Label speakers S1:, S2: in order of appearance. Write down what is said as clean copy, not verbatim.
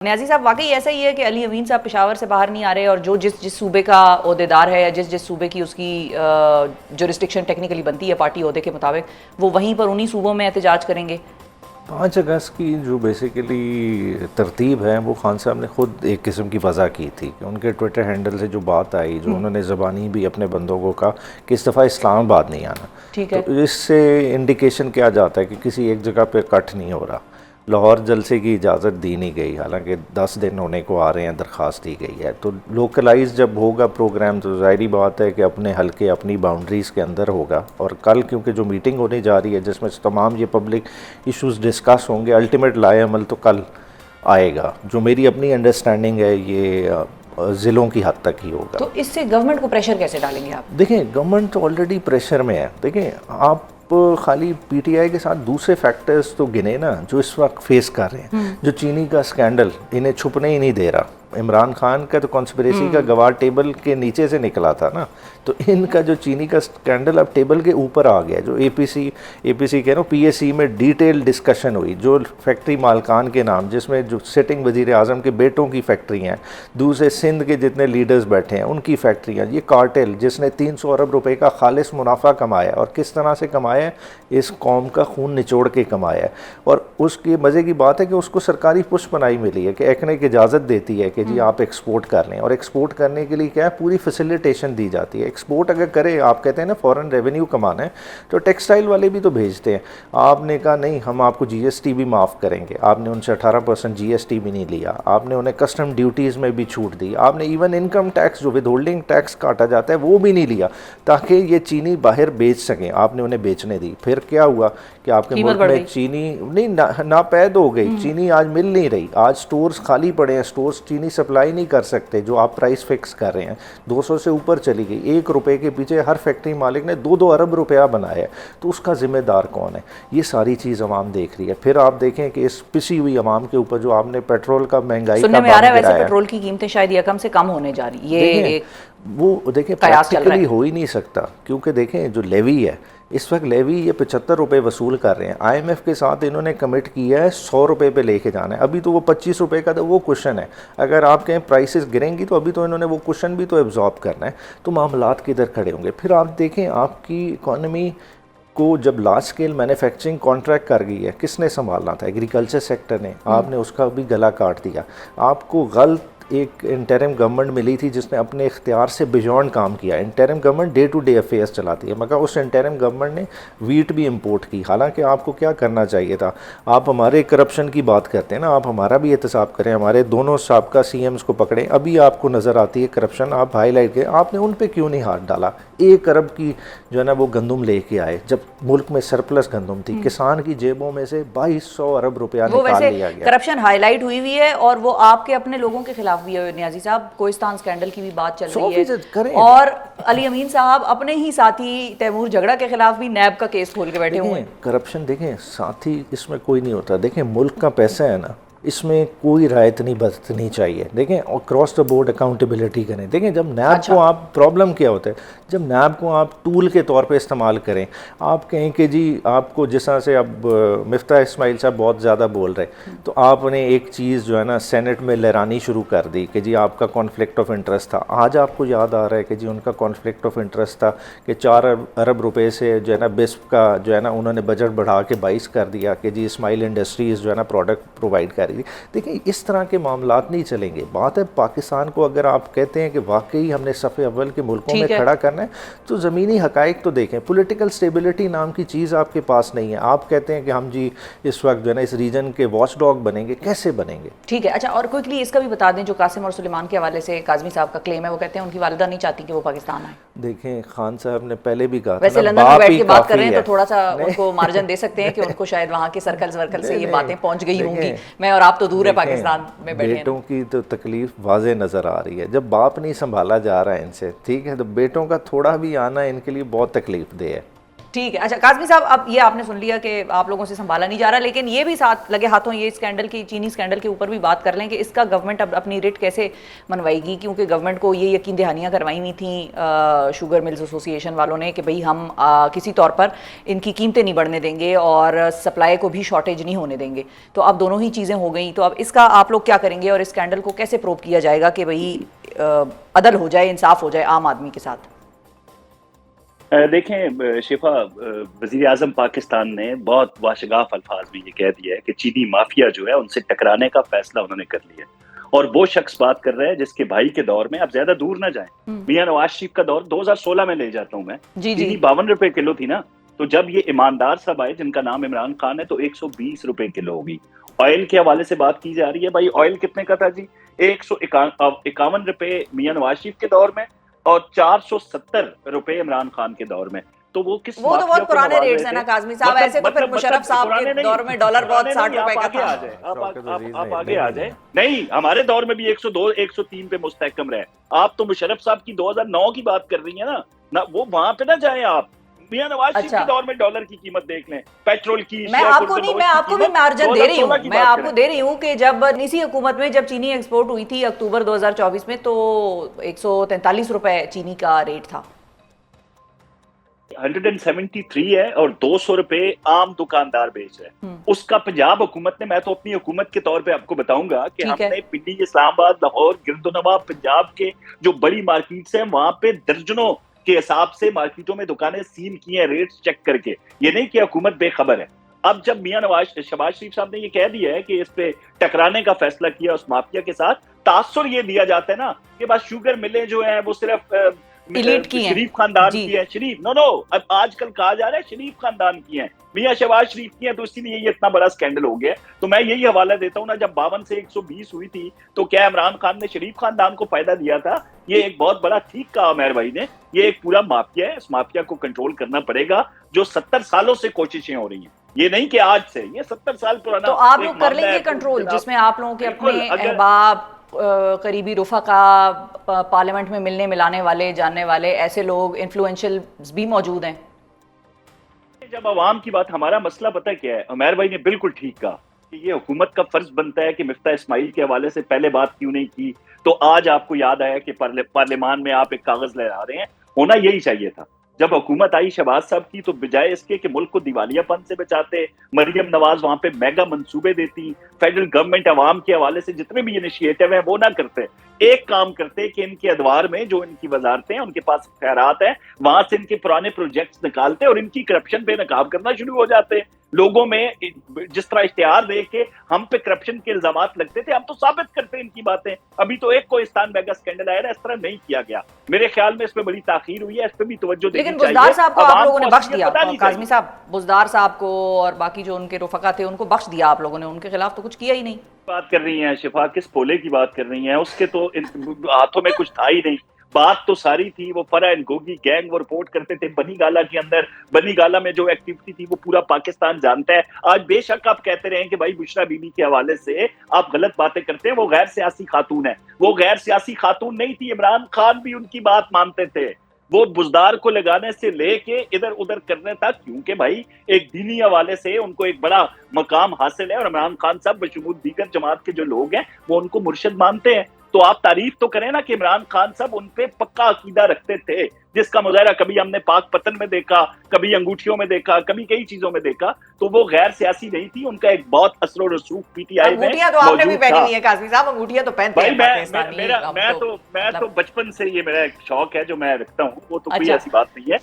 S1: نیازی صاحب واقعی ایسا ہی ہے کہ علی امین صاحب پشاور سے باہر نہیں آ رہے اور جو جس صوبے کا عہدیدار ہے یا جس صوبے کی اس کی جورسڈکشن ٹیکنیکلی بنتی ہے پارٹی عہدے کے مطابق وہ وہیں پر انہی صوبوں میں احتجاج کریں گے؟
S2: 5 اگست کی جو بیسیکلی ترتیب ہے وہ خان صاحب نے خود ایک قسم کی وضع کی تھی کہ ان کے ٹویٹر ہینڈل سے جو بات آئی، جو انہوں نے زبانی بھی اپنے بندوں کو کہا کہ اس دفعہ اسلام آباد نہیں آنا،
S1: ٹھیک ہے،
S2: تو اس سے انڈیکیشن کیا جاتا ہے کہ کسی ایک جگہ پہ کٹ نہیں ہو رہا۔ لاہور جلسے کی اجازت دی نہیں گئی، حالانکہ 10 دن ہونے کو آ رہے ہیں، درخواست دی گئی ہے۔ تو لوکلائز جب ہوگا پروگرام تو ظاہری بات ہے کہ اپنے حلقے اپنی باؤنڈریز کے اندر ہوگا، اور کل کیونکہ جو میٹنگ ہونے جا رہی ہے جس میں تمام یہ پبلک ایشوز ڈسکس ہوں گے، الٹیمیٹ لائے عمل تو کل آئے گا۔ جو میری اپنی انڈرسٹینڈنگ ہے یہ ضلعوں کی حد تک ہی ہوگا۔
S1: تو اس سے گورنمنٹ کو پریشر کیسے ڈالیں گے آپ؟
S2: دیکھیں گورنمنٹ تو آلریڈی پریشر میں ہے۔ دیکھیں آپ خالی پی ٹی آئی کے ساتھ دوسرے فیکٹرز تو گنے نا جو اس وقت فیس کر رہے ہیں۔ جو چینی کا اسکینڈل انہیں چھپنے ہی نہیں دے رہا، عمران خان کا تو کانسپریسی کا گواہ ٹیبل کے نیچے سے نکلا تھا نا، تو ان کا جو چینی کا اسکینڈل اب ٹیبل کے اوپر آ گیا۔ جو اے پی سی کہہ رہا ہوں، پی اے سی میں ڈیٹیل ڈسکشن ہوئی جو فیکٹری مالکان کے نام، جس میں جو سٹنگ وزیر اعظم کے بیٹوں کی فیکٹری ہیں، دوسرے سندھ کے جتنے لیڈرز بیٹھے ہیں ان کی فیکٹریاں، یہ کارٹل جس نے 300 ارب روپے کا خالص منافع کمایا، اور کس طرح سے کمایا ہے، اس قوم کا خون نچوڑ کے کمایا ہے۔ اور اس کی مزے کی بات ہے کہ اس کو سرکاری پشت پناہی ملی ہے کہ ایکنک اجازت دیتی ہے کہ جی آپ ایکسپورٹ کر لیں، اور ایکسپورٹ کرنے کے لیے کیا ہے، پوری فیسیلیٹیشن دی جاتی ہے۔ ایکسپورٹ اگر کرے، آپ کہتے ہیں نا فورن ریونیو کمانا ہے، تو ٹیکسٹائل والے بھی تو بھیجتے ہیں۔ آپ نے کہا نہیں ہم آپ کو جی ایس ٹی بھی معاف کریں گے، آپ نے ان سے 18% جی ایس ٹی بھی نہیں لیا، آپ نے انہیں کسٹم ڈیوٹیز میں بھی چھوٹ دی، آپ نے ایون انکم ٹیکس جو ود ہولڈنگ ٹیکس کاٹا جاتا ہے وہ بھی نہیں لیا تاکہ یہ چینی باہر بیچ سکیں، آپ نے انہیں بیچنے دی۔ پھر کیا ہوا کہ آپ کے ملک میں چینی نہیں ناپید ہو گئی، چینی آج مل نہیں رہی، آج سٹورز خالی پڑے ہیں، سٹورز چینی سپلائی نہیں کر سکتے جو آپ پرائس فکس کر رہے ہیں، 200 سے اوپر چلی گئی۔ 1 روپے کے پیچھے ہر فیکٹری مالک نے 2 ارب روپیہ بنایا ہے، تو اس کا ذمہ دار کون ہے؟ یہ ساری چیز عوام دیکھ رہی ہے۔ پھر آپ دیکھیں کہ اس پسی ہوئی عوام کے اوپر جو آپ نے پیٹرول کا مہنگائی کا
S1: سننے میں آ رہا ہے ویسے پیٹرول کی قیمتیں شاید یکم سے کم ہونے جا رہی، یہ
S2: وہ دیکھیں پریکٹیکلی ہو ہی نہیں سکتا، کیونکہ دیکھیں جو لیوی ہے اس وقت، لیوی یہ 75 روپے وصول کر رہے ہیں، آئی ایم ایف کے ساتھ انہوں نے کمٹ کیا ہے 100 روپے پہ لے کے جانا ہے۔ ابھی تو وہ 25 روپے کا تو وہ کوشن ہے، اگر آپ کہیں پرائسز گریں گی تو ابھی تو انہوں نے وہ کوشن بھی تو ایبزارب کرنا ہے، تو معاملات کدھر کھڑے ہوں گے۔ پھر آپ دیکھیں آپ کی اکانومی کو جب لارج اسکیل مینوفیکچرنگ کانٹریکٹ کر گئی ہے، کس نے سنبھالنا تھا؟ ایگریکلچر سیکٹر نے، آپ نے اس کا بھی گلا کاٹ دیا۔ آپ کو غلط ایک انٹرم گورنمنٹ ملی تھی جس نے اپنے اختیار سے بیونڈ کام کیا۔ Interim government day to day affairs چلاتی ہے، مگر اس انٹرم گورنمنٹ نے ویٹ بھی امپورٹ کی، حالانکہ آپ کو کیا کرنا چاہیے تھا؟ آپ ہمارے کرپشن کی بات کرتے ہیں نا، آپ ہمارا بھی احتساب کریں، ہمارے دونوں سابقہ سی ایمز کو پکڑیں، ابھی آپ کو نظر آتی ہے کرپشن، آپ ہائی لائٹ کریں، آپ نے ان پہ کیوں نہیں ہاتھ ڈالا؟ 1 ارب کی جو ہے نا وہ گندم لے کے آئے، جب ملک میں سرپلس گندم تھی، کسان کی جیبوں میں سے 2200 ارب روپیہ نکال لیا گیا۔
S1: کرپشن ہائی لائٹ ہوئی ہے، اور وہ آپ کے اپنے لوگوں کے خلاف بھی ہے۔ نیازی صاحب کوہستان اسکینڈل کی بھی بات چل رہی ہے، اور علی امین صاحب اپنے ہی ساتھی تیمور جھگڑا کے خلاف بھی نیب کا کیس کھول کے بیٹھے ہوئے ہیں۔
S2: کرپشن دیکھیں ساتھی اس میں کوئی نہیں ہوتا، دیکھیں ملک کا پیسہ ہے نا، اس میں کوئی رعایت نہیں برتنی چاہیے۔ دیکھیں اکراس دا بورڈ اکاؤنٹیبلٹی کریں۔ دیکھیں جب نیب کو آپ پرابلم کیا ہوتا ہے، جب نیب کو آپ ٹول کے طور پہ استعمال کریں، آپ کہیں کہ جی آپ کو جس طرح سے اب مفتاح اسماعیل صاحب بہت زیادہ بول رہے، تو آپ نے ایک چیز جو ہے نا سینٹ میں لہرانی شروع کر دی کہ جی آپ کا کانفلکٹ آف انٹرسٹ تھا۔ آج آپ کو یاد آ رہا ہے کہ جی ان کا کانفلکٹ آف انٹرسٹ تھا کہ 4 ارب روپے سے جو ہے نا بسپ کا جو ہے نا انہوں نے بجٹ بڑھا کے 22 کر دیا کہ جی اسماعیل انڈسٹریز جو ہے نا پروڈکٹ پرووائڈ کر۔ دیکھیں اس طرح کے معاملات نہیں چلیں گے۔ بات ہے پاکستان کو اگر آپ کہتے ہیں کہ واقعی ہم نے صف اول کے ملکوں میں کھڑا کرنا ہے، تو زمینی حقائق تو دیکھیں۔ پولیٹیکل سٹیبلٹی نام کی چیز آپ کے پاس نہیں ہے، آپ کہتے ہیں کہ ہم جی اس وقت جو ہے نا اس ریجن کے واچ ڈاگ بنیں گے، کیسے بنیں گے؟
S1: ٹھیک ہے، اچھا اور کوئکلی اس کا بھی بتا دیں جو قاسم اور سلیمان کے حوالے سے کاظمی صاحب کا کلیم ہے، وہ کہتے ہیں ان کی والدہ نہیں چاہتی کہ وہ پاکستان آئے۔
S2: دیکھیں خان صاحب نے پہلے بھی کہا تھا،
S1: ویسے لندن میں بیٹھ کے بات کر رہے ہیں تو تھوڑا سا ان کو مارجن دے سکتے ہیں کہ ان کو شاید وہاں کے سرکل سے یہ باتیں پہنچ گئی ہوں گی، میں اور آپ تو دور ہے پاکستان میں بیٹھے ہیں۔
S2: بیٹوں کی تو تکلیف واضح نظر آ رہی ہے، جب باپ نہیں سنبھالا جا رہا ہے ان سے، ٹھیک ہے، تو بیٹوں کا تھوڑا بھی آنا ان کے لیے بہت تکلیف دہ ہے۔
S1: ٹھیک ہے. اچھا قاسمی صاحب, اب یہ آپ نے سن لیا کہ آپ لوگوں سے سنبھالا نہیں جا رہا, لیکن یہ بھی ساتھ لگے ہاتھوں یہ اسکینڈل کی, چینی اسکینڈل کے اوپر بھی بات کر لیں کہ اس کا گورنمنٹ اب اپنی ریٹ کیسے منوائے گی, کیونکہ گورنمنٹ کو یہ یقین دہانیاں کروائی ہوئی تھیں شوگر ملز ایسوسی ایشن والوں نے کہ بھئی ہم کسی طور پر ان کی قیمتیں نہیں بڑھنے دیں گے اور سپلائی کو بھی شارٹیج نہیں ہونے دیں گے. تو اب دونوں ہی چیزیں ہو گئیں, تو اب اس کا آپ لوگ کیا کریں گے اور اس اسکینڈل کو کیسے پروب کیا جائے گا کہ بھئی عدل ہو جائے, انصاف ہو جائے عام آدمی کے ساتھ؟
S3: دیکھیں شفا, وزیر اعظم پاکستان نے بہت واشگاف الفاظ میں یہ کہہ دیا ہے کہ چینی مافیا جو ہے ان سے ٹکرانے کا فیصلہ انہوں نے کر لیا, اور وہ شخص بات کر رہے ہیں جس کے بھائی کے دور میں, اب زیادہ دور نہ جائیں, میاں نواز شریف کا دور 2016 میں لے جاتا ہوں میں, چینی 52 روپے کلو تھی نا, تو جب یہ ایماندار صاحب آئے جن کا نام عمران خان ہے تو 120 روپے کلو ہوگی. آئل کے حوالے سے بات کی جا رہی ہے, بھائی آئل کتنے کا تھا جی؟ 151 روپے میاں نواز شریف کے دور میں اور 470 روپے عمران خان کے دور میں. تو وہ کس
S1: وہ تو بہت پرانے ریٹس ہیں نا قاسمی صاحب, ایسے تو پھر مشرف صاحب کے دور میں ڈالر بہت 60 روپے کا تھا.
S3: آپ آگے آ جائیں, نہیں ہمارے دور میں بھی 102 103 پہ مستحکم رہے. آپ تو مشرف صاحب کی 2009 کی بات کر رہی ہیں نا, وہ وہاں پہ نہ جائیں آپ. میاں نواز شریف کے دور میں ڈالر کی قیمت دیکھ لیں, پیٹرول کی,
S1: میں آپ کو بھی مارجن دے رہی ہوں, میں آپ کو دے رہی ہوں کہ جب نیسی حکومت میں جب چینی ایکسپورٹ ہوئی تھی اکتوبر 2024 میں تو 143 روپے چینی کا ریٹ تھا.
S3: 173 ہے اور 200 روپے عام دکاندار بیچ رہے ہیں. اس کا پنجاب حکومت نے, میں تو اپنی حکومت کے طور پہ آپ کو بتاؤں گا کہ ہم نے پنڈی, اسلام آباد, لاہور, گردنواں پنجاب کے جو بڑی مارکیٹس ہیں وہاں پہ درجنوں کے حساب سے مارکیٹوں میں دکانیں سیل کی ہیں ریٹس چیک کر کے. یہ نہیں کہ حکومت بے خبر ہے. اب جب میاں شہباز شریف صاحب نے یہ کہہ دیا ہے کہ اس پہ ٹکرانے کا فیصلہ کیا اس مافیا کے ساتھ, تاثر یہ دیا جاتا ہے نا کہ بس شوگر ملیں جو ہیں وہ صرف شریف خاندان کی ہے. شریف نو اب آج کل کہا جا رہا ہے شریف خاندان کی ہیں, میاں شہباز شریف کی ہیں, تو اسی لیے یہ اتنا بڑا سکینڈل ہو گیا. تو میں یہی حوالہ دیتا ہوں نا, جب 52 سے 120 ہوئی تھی تو کیا عمران خان نے شریف خاندان کو فائدہ دیا تھا؟ یہ ایک بہت بڑا ٹھیک کہا عمیر بھائی نے, یہ ایک پورا مافیا ہے, اس مافیا کو کنٹرول کرنا پڑے گا جو 70 سالوں سے کوششیں ہو رئی ہیں. یہ نہیں کہ آج سے, یہ 70 سال پرانا.
S1: تو آپ لوگ کر لیں گے کنٹرول, جس میں آپ لوگوں کے اپنے احباب, قریبی رفقا, پارلیمنٹ میں ملنے ملانے والے, جاننے والے ایسے لوگ, انفلوئنشل بھی موجود ہیں.
S3: جب عوام کی بات, ہمارا مسئلہ پتہ کیا ہے, عمیر بھائی نے بالکل ٹھیک کہا کہ یہ حکومت کا فرض بنتا ہے کہ مفتاح اسماعیل کے حوالے سے پہلے بات کیوں نہیں کی. تو آج آپ کو یاد آیا کہ پارلیمان میں آپ ایک کاغذ لے آ رہے ہیں, ہونا یہی چاہیے تھا. جب حکومت آئی شہباز صاحب کی تو بجائے اس کے کہ ملک کو دیوالیہ پن سے بچاتے, مریم نواز وہاں پہ میگا منصوبے دیتی, فیڈرل گورنمنٹ عوام کے حوالے سے جتنے بھی انیشیٹو ہیں وہ نہ کرتے, ایک کام کرتے کہ ان کے ادوار میں جو ان کی وزارتیں ہیں ان کے پاس اختیارات ہیں, وہاں سے ان کے پرانے پروجیکٹس نکالتے اور ان کی کرپشن پہ نقاب کرنا شروع ہو جاتے. لوگوں میں جس طرح اشتہار دیکھ کے ہم پہ کرپشن کے الزامات لگتے تھے, ہم تو ثابت کرتے ان کی باتیں. ابھی تو ایک کوہستان میگا اسکینڈل آیا ہے, اس طرح نہیں کیا گیا. میرے خیال میں اس پہ بڑی تاخیر ہوئی ہے, اس پہ بھی توجہ دینی چاہیے.
S1: لیکن بزدار صاحب کو آپ لوگوں نے بخش دیا, قاسمی صاحب بزدار صاحب کو اور باقی جو ان کے رفقا تھے ان کو بخش دیا آپ لوگوں نے, ان کے خلاف تو کچھ کیا ہی نہیں.
S3: بات کر رہی ہیں شفا, کس پولے کی بات کر رہی ہیں؟ اس کے تو ہاتھوں میں کچھ تھا ہی نہیں. بات تو ساری تھی وہ فرح گوگی گینگ, وہ رپورٹ کرتے تھے بنی گالا کے اندر. بنی گالا میں جو ایکٹیویٹی تھی وہ پورا پاکستان جانتا ہے. آج بے شک آپ کہتے رہیں کہ بھائی بشرا بی بی کے حوالے سے آپ غلط باتیں کرتے ہیں, وہ غیر سیاسی خاتون ہے. وہ غیر سیاسی خاتون نہیں تھی, عمران خان بھی ان کی بات مانتے تھے. وہ بزدار کو لگانے سے لے کے ادھر ادھر کرنے تک, کیونکہ بھائی ایک دینی حوالے سے ان کو ایک بڑا مقام حاصل ہے, اور عمران خان صاحب بشمول دیگر جماعت کے جو لوگ ہیں وہ ان کو مرشد مانتے ہیں. تو آپ تعریف تو کریں نا کہ عمران خان صاحب ان پہ پکا عقیدہ رکھتے تھے, جس کا مظاہرہ کبھی ہم نے پاک پتن میں دیکھا, کبھی انگوٹھیوں میں دیکھا, کبھی کئی چیزوں میں دیکھا. تو وہ غیر سیاسی نہیں تھی, ان کا ایک بہت اثر و رسوخ پی ٹی آئی میں
S1: انگوٹھیاں تو آپ نے بھی پہنی ہوئی ہیں قاسمی صاحب, انگوٹھیاں تو پہنتے ہیں پاکستانی.
S3: میں تو بچپن سے یہ میرا ایک شوق ہے جو میں رکھتا ہوں, وہ تو کوئی ایسی بات نہیں ہے.